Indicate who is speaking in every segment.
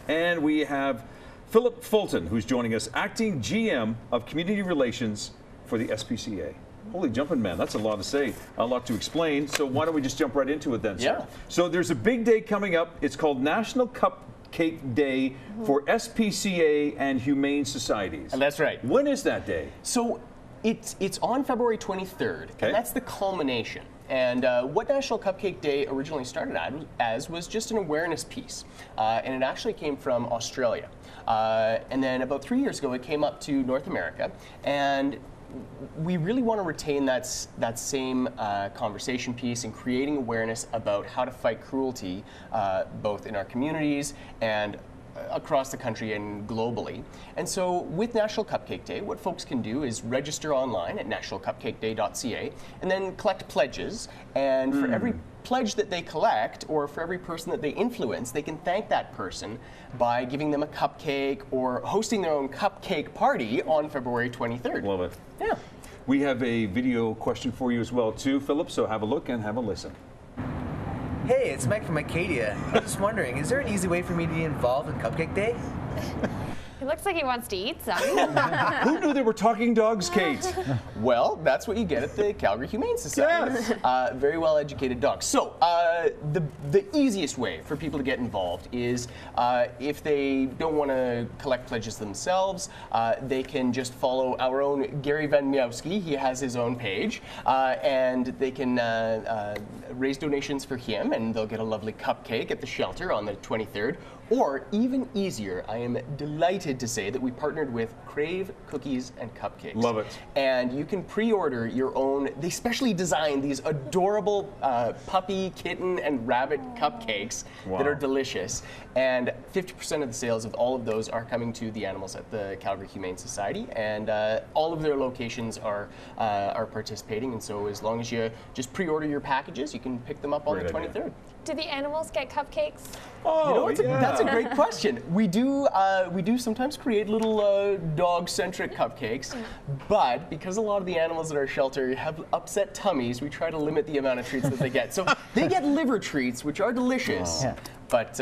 Speaker 1: And we have Philip Fulton, who's joining us, acting GM of Community Relations for the SPCA. Holy jumping, man, that's a lot to say, a lot to explain. So why don't we just jump right into it then, sir?
Speaker 2: Yeah.
Speaker 1: So there's a big day coming up. It's called National Cupcake Day for SPCA and Humane Societies.
Speaker 2: And that's right.
Speaker 1: When is that day?
Speaker 2: So it's on February 23rd, and that's the culmination. And what National Cupcake Day originally started as was just an awareness piece. And it actually came from Australia. And then about 3 years ago, it came up to North America. And we really want to retain that same conversation piece and creating awareness about how to fight cruelty, both in our communities and across the country and globally. And so with National Cupcake Day, what folks can do is register online at nationalcupcakeday.ca and then collect pledges. And for every pledge that they collect, or for every person that they influence, they can thank that person by giving them a cupcake or hosting their own cupcake party on February 23rd.
Speaker 1: Love it.
Speaker 2: Yeah.
Speaker 1: We have a video question for you as well too, Philip, so have a look and have a listen.
Speaker 3: Hey, it's Mike from Acadia. I was just wondering, is there an easy way for me to be involved in Cupcake Day?
Speaker 4: He looks like he wants to eat some.
Speaker 1: Who knew they were talking dogs, Kate?
Speaker 2: Well, that's what you get at the Calgary Humane Society.
Speaker 1: Yes.
Speaker 2: Very well-educated dogs. So the easiest way for people to get involved is if they don't want to collect pledges themselves, they can just follow our own Gary Van Miowski. He has his own page, and they can raise donations for him, and they'll get a lovely cupcake at the shelter on the 23rd. Or even easier, I am delighted to say that we partnered with Crave Cookies and Cupcakes.
Speaker 1: Love it. And
Speaker 2: you can pre-order your own, they specially designed these adorable puppy, kitten, and rabbit cupcakes that are delicious. And 50% of the sales of all of those are coming to the animals at the Calgary Humane Society. And all of their locations are participating. And so as long as you just pre-order your packages, you can pick them up on the 23rd.
Speaker 4: Do the animals get cupcakes?
Speaker 1: Oh,
Speaker 2: that's a great question. We do sometimes create little dog-centric cupcakes, but because a lot of the animals at our shelter have upset tummies, we try to limit the amount of treats that they get. So they get liver treats, which are delicious, but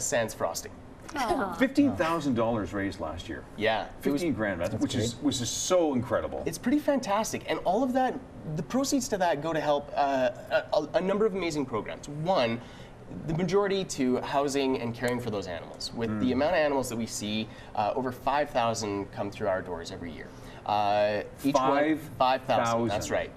Speaker 2: sans frosting.
Speaker 1: $15,000 raised last year.
Speaker 2: Yeah,
Speaker 1: 15 grand, which is so incredible.
Speaker 2: It's pretty fantastic, and all of that, the proceeds to that go to help a number of amazing programs. One, the majority to housing and caring for those animals. With the amount of animals that we see, over 5,000 come through our doors every year. 5,000. That's right.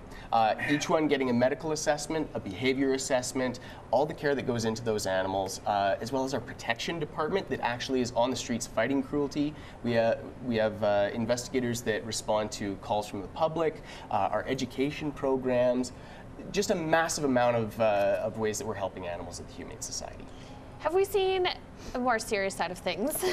Speaker 2: Each one getting a medical assessment, a behavior assessment, all the care that goes into those animals, as well as our protection department that actually is on the streets fighting cruelty. We have investigators that respond to calls from the public, our education programs, just a massive amount of ways that we're helping animals at the Humane Society.
Speaker 4: Have we seen a more serious side of things,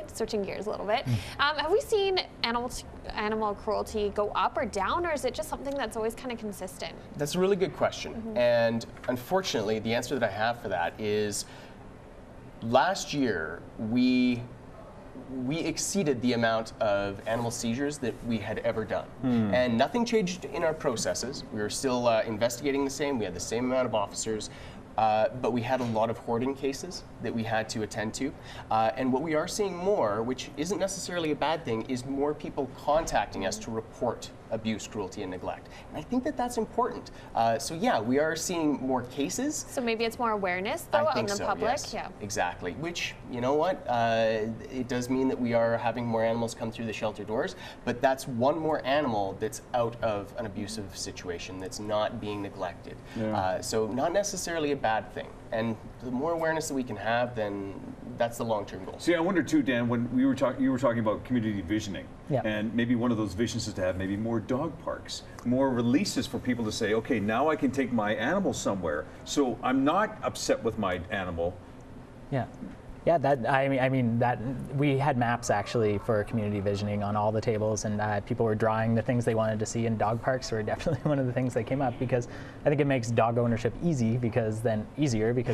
Speaker 4: switching gears a little bit, have we seen animal cruelty go up or down, or is it just something that's always kind of consistent?
Speaker 2: That's a really good question. And unfortunately, the answer that I have for that is last year we exceeded the amount of animal seizures that we had ever done. And nothing changed in our processes. We were still investigating the same. We had the same amount of officers. But we had a lot of hoarding cases that we had to attend to. And what we are seeing more, which isn't necessarily a bad thing, is more people contacting us to report abuse, cruelty, and neglect. And I think that that's important. So yeah, we are seeing more cases.
Speaker 4: So maybe it's more awareness, though, on the public?
Speaker 2: Yes,
Speaker 4: yeah.
Speaker 2: Exactly. Which, you know what, it does mean that we are having more animals come through the shelter doors, but that's one more animal that's out of an abusive situation, that's not being neglected. So not necessarily a bad thing. And the more awareness that we can have, then that's the long-term goal.
Speaker 1: See, I wonder too, Dan, when you were talking about community visioning, and maybe one of those visions is to have maybe more dog parks, more releases for people to say, okay, now I can take my animal somewhere, so I'm not upset with my animal.
Speaker 5: Yeah, that I mean that we had maps actually for community visioning on all the tables, and people were drawing the things they wanted to see, in dog parks were definitely one of the things that came up, because I think it makes dog ownership easier because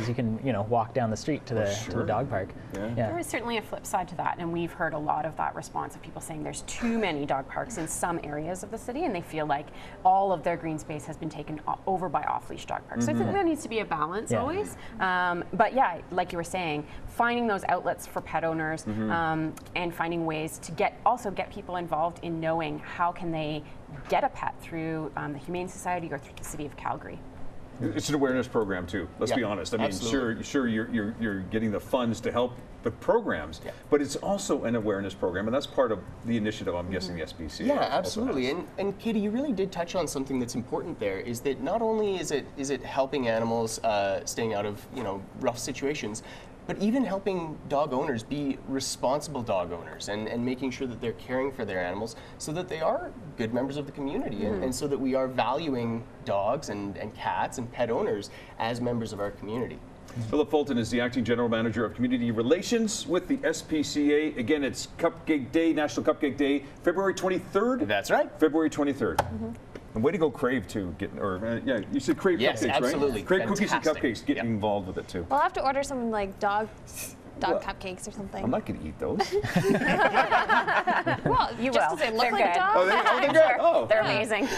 Speaker 5: you can walk down the street to the dog park.
Speaker 6: There is certainly a flip side to that, and we've heard a lot of that response of people saying there's too many dog parks in some areas of the city, and they feel like all of their green space has been taken over by off-leash dog parks. So I think there needs to be a balance always. But yeah, like you were saying, finding finding those outlets for pet owners and finding ways to get people involved in knowing how can they get a pet through the Humane Society or through the City of Calgary.
Speaker 1: It's an awareness program too. Let's be honest. I mean, sure, you're getting the funds to help the programs, but it's also an awareness program, and that's part of the initiative. I'm guessing the SPCA.
Speaker 2: Yeah, absolutely. And Katie, you really did touch on something that's important there. Is that not only is it helping animals staying out of rough situations, but even helping dog owners be responsible dog owners and making sure that they're caring for their animals so that they are good members of the community and so that we are valuing dogs and cats and pet owners as members of our community.
Speaker 1: Philip Fulton is the Acting General Manager of Community Relations with the SPCA. Again, it's Cupcake Day, National Cupcake Day, February 23rd?
Speaker 2: That's right.
Speaker 1: February 23rd. And way to go, Crave, too. Yeah, you said Crave
Speaker 2: Cupcakes,
Speaker 1: right?
Speaker 2: absolutely.
Speaker 1: Crave Cookies and Cupcakes getting involved with it, too.
Speaker 4: We'll have to order some like dog cupcakes or something.
Speaker 1: I'm not going to eat those.
Speaker 4: Well,
Speaker 6: You
Speaker 4: just
Speaker 6: will.
Speaker 4: because they look
Speaker 6: They're
Speaker 4: like
Speaker 6: good.
Speaker 4: a dog.
Speaker 1: They're good. Oh.
Speaker 6: They're amazing.